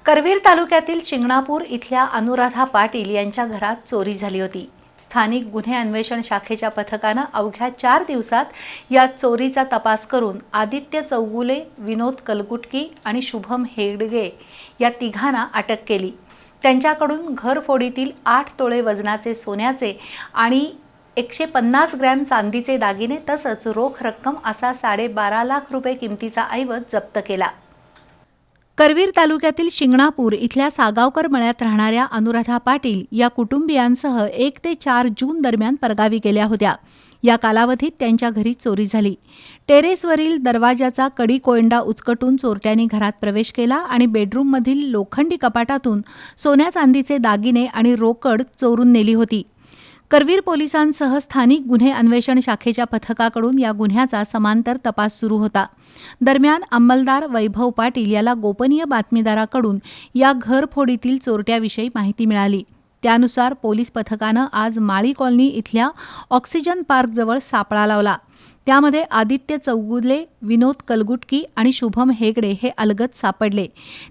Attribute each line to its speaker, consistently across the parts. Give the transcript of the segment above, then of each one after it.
Speaker 1: करवीर तालुक्यातील शिंगणापूर इथल्या अनुराधा पाटील यांच्या घरात चोरी झाली होती। स्थानिक गुन्हे अन्वेषण शाखेच्या पथकानं अवघ्या 4 दिवसात या चोरीचा तपास करून आदित्य चौगुले, विनोद कलगुटकी आणि शुभम हेगडे या तिघांना अटक केली। त्यांच्याकडून घरफोडीतील 8 तोळे वजनाचे सोन्याचे आणि 150 ग्रॅम चांदीचे दागिने तसंच रोख रक्कम असा 12.5 लाख रुपये किमतीचा ऐवज जप्त केला। करवीर तालुक्यातील शिंगणापूर इथल्या सागावकर मळ्यात राहणाऱ्या अनुराधा पाटील या कुटुंबियांसह 1 ते 4 जून दरम्यान परगावी गेल्या होत्या। या कालावधीत त्यांच्या घरी चोरी झाली। टेरेसवरील दरवाजाचा कडी कोयंडा उचकटून चोरट्यांनी घरात प्रवेश केला आणि बेडरूममधील लोखंडी कपाटातून सोन्या चांदीचे दागिने आणि रोकड चोरून नेली होती। करवीर पोलिसांसह स्थानिक गुन्हे अन्वेषण शाखेच्या पथकाकडून या गुन्ह्याचा समांतर तपास सुरू होता। दरम्यान अंमलदार वैभव पाटील याला गोपनीय बातमीदाराकडून या घरफोडीतील चोरट्याविषयी माहिती मिळाली। त्यानुसार पोलीस पथकानं आज माळी कॉलनी इथल्या ऑक्सिजन पार्कजवळ सापळा लावला। त्यामध्ये आदित्य चौगुले, विनोद कलगुटकी आणि शुभम हेगडे हे अलगद सापडले।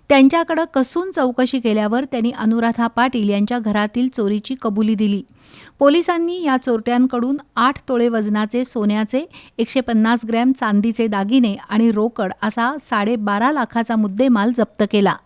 Speaker 1: त्यांच्याकडे कसून चौकशी केल्यावर त्यांनी अनुराधा पाटील यांच्या घरातील चोरीची कबुली दिली। पोलिसांनी या चोरट्यांकडून 8 तोळे वजनाचे सोन्याचे, 150 ग्रॅम चांदीचे दागिने आणि रोकड असा 12.5 लाखाचा मुद्देमाल जप्त केला।